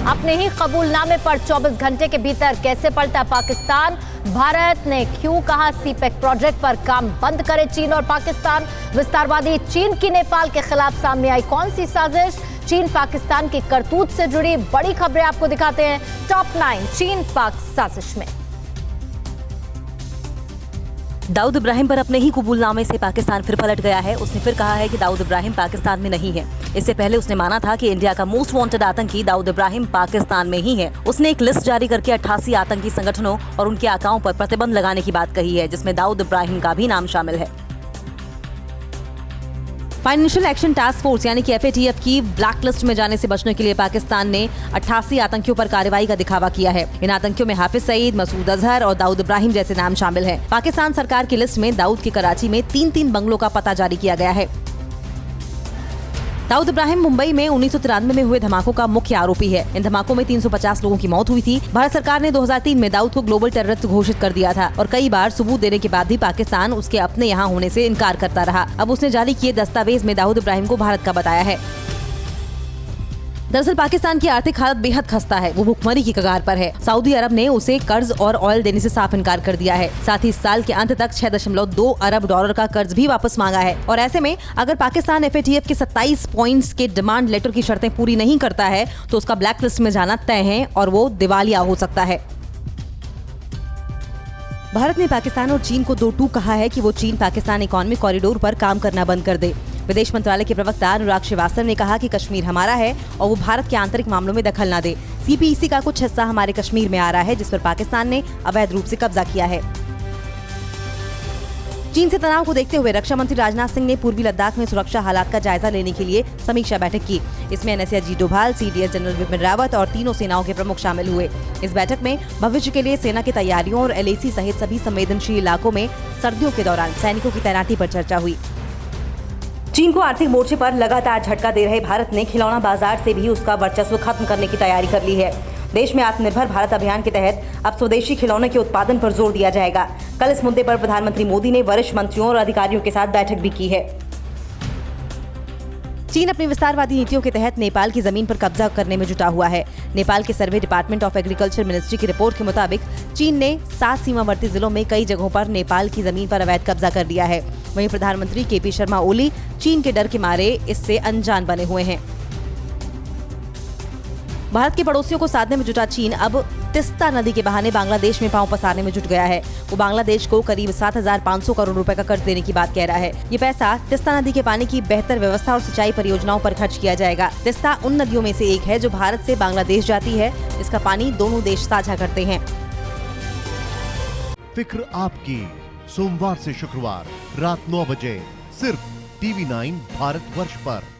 अपने ही कबूलनामे पर 24 घंटे के भीतर कैसे पलटा पाकिस्तान? भारत ने क्यों कहा सीपेक प्रोजेक्ट पर काम बंद करे चीन और पाकिस्तान? विस्तारवादी चीन की नेपाल के खिलाफ सामने आई कौन सी साजिश? चीन पाकिस्तान की करतूत से जुड़ी बड़ी खबरें आपको दिखाते हैं टॉप 9 चीन पाक साजिश में। दाऊद इब्राहिम पर अपने ही कबूलनामे से पाकिस्तान फिर पलट गया है। उसने फिर कहा है कि दाऊद इब्राहिम पाकिस्तान में नहीं है। इससे पहले उसने माना था कि इंडिया का मोस्ट वांटेड आतंकी दाऊद इब्राहिम पाकिस्तान में ही है। उसने एक लिस्ट जारी करके 88 आतंकी संगठनों और उनके आकाओं पर प्रतिबंध लगाने की बात कही है, जिसमें दाऊद इब्राहिम का भी नाम शामिल है। फाइनेंशियल एक्शन टास्क फोर्स यानी कि FATF की ब्लैक लिस्ट में जाने से बचने के लिए पाकिस्तान ने 88 आतंकियों पर कार्रवाई का दिखावा किया है। इन आतंकियों में हाफिज सईद, मसूद अजहर और दाऊद इब्राहिम जैसे नाम शामिल हैं। पाकिस्तान सरकार की लिस्ट में दाऊद के कराची में 3 बंगलों का पता जारी किया गया है। दाऊद इब्राहिम मुंबई में 1993 में हुए धमाकों का मुख्य आरोपी है। इन धमाकों में 350 लोगों की मौत हुई थी। भारत सरकार ने 2003 में दाऊद को ग्लोबल टेररिस्ट घोषित कर दिया था और कई बार सबूत देने के बाद भी पाकिस्तान उसके अपने यहाँ होने से इनकार करता रहा। अब उसने जारी किए दस्तावेज में दाऊद इब्राहिम को भारत का बताया है। दरअसल पाकिस्तान की आर्थिक हालत बेहद खस्ता है। वो भुखमरी की कगार पर है। सऊदी अरब ने उसे कर्ज और ऑयल देने से साफ इनकार कर दिया है। साथ ही इस साल के अंत तक 6.2 अरब डॉलर का कर्ज भी वापस मांगा है। और ऐसे में अगर पाकिस्तान FATF के 27 पॉइंट्स के डिमांड लेटर की शर्तें पूरी नहीं करता है तो उसका ब्लैक लिस्ट में जाना तय है और वो दिवालिया हो सकता है। भारत ने पाकिस्तान और चीन को दो टूक कहा है कि वो चीन पाकिस्तान इकोनॉमिक कॉरिडोर पर काम करना बंद कर दे। विदेश मंत्रालय के प्रवक्ता अनुराग श्रीवास्तव ने कहा कि कश्मीर हमारा है और वो भारत के आंतरिक मामलों में दखल न दे। CPEC का कुछ हिस्सा हमारे कश्मीर में आ रहा है, जिस पर पाकिस्तान ने अवैध रूप से कब्जा किया है। चीन से तनाव को देखते हुए रक्षा मंत्री राजनाथ सिंह ने पूर्वी लद्दाख में सुरक्षा हालात का जायजा लेने के लिए समीक्षा बैठक की। इसमें NSA Ajit Doval, CDS general Vipin Rawat और तीनों सेनाओं के प्रमुख शामिल हुए। इस बैठक में भविष्य के लिए सेना की तैयारियों और LAC सहित सभी संवेदनशील इलाकों में सर्दियों के दौरान सैनिकों की तैनाती पर चर्चा हुई। चीन को आर्थिक मोर्चे पर लगातार झटका दे रहे भारत ने खिलौना बाजार से भी उसका वर्चस्व खत्म करने की तैयारी कर ली है। देश में आत्मनिर्भर भारत अभियान के तहत अब स्वदेशी खिलौनों के उत्पादन पर जोर दिया जाएगा। कल इस मुद्दे पर प्रधानमंत्री मोदी ने वरिष्ठ मंत्रियों और अधिकारियों के साथ बैठक भी की है। चीन अपनी विस्तारवादी नीतियों के तहत नेपाल की जमीन पर कब्जा करने में जुटा हुआ है। नेपाल के सर्वे डिपार्टमेंट ऑफ एग्रीकल्चर मिनिस्ट्री की रिपोर्ट के मुताबिक चीन ने 7 सीमावर्ती जिलों में कई जगहों पर नेपाल की जमीन पर अवैध कब्जा कर लिया है। वहीं प्रधानमंत्री KP शर्मा ओली चीन के डर के मारे इससे अनजान बने हुए हैं। भारत के पड़ोसियों को साधने में जुटा चीन अब तिस्ता नदी के बहाने बांग्लादेश में पांव पसारने में जुट गया है। वो बांग्लादेश को करीब 7,500 करोड़ रुपए का कर्ज देने की बात कह रहा है। ये पैसा तिस्ता नदी के पानी की बेहतर व्यवस्था और सिंचाई परियोजनाओं पर खर्च किया जाएगा। तिस्ता उन नदियों में से एक है जो भारत से बांग्लादेश जाती है। इसका पानी दोनों देश साझा करते हैं। फिक्र आपकी, सोमवार से शुक्रवार रात 9 बजे सिर्फ TV9 भारतवर्ष पर।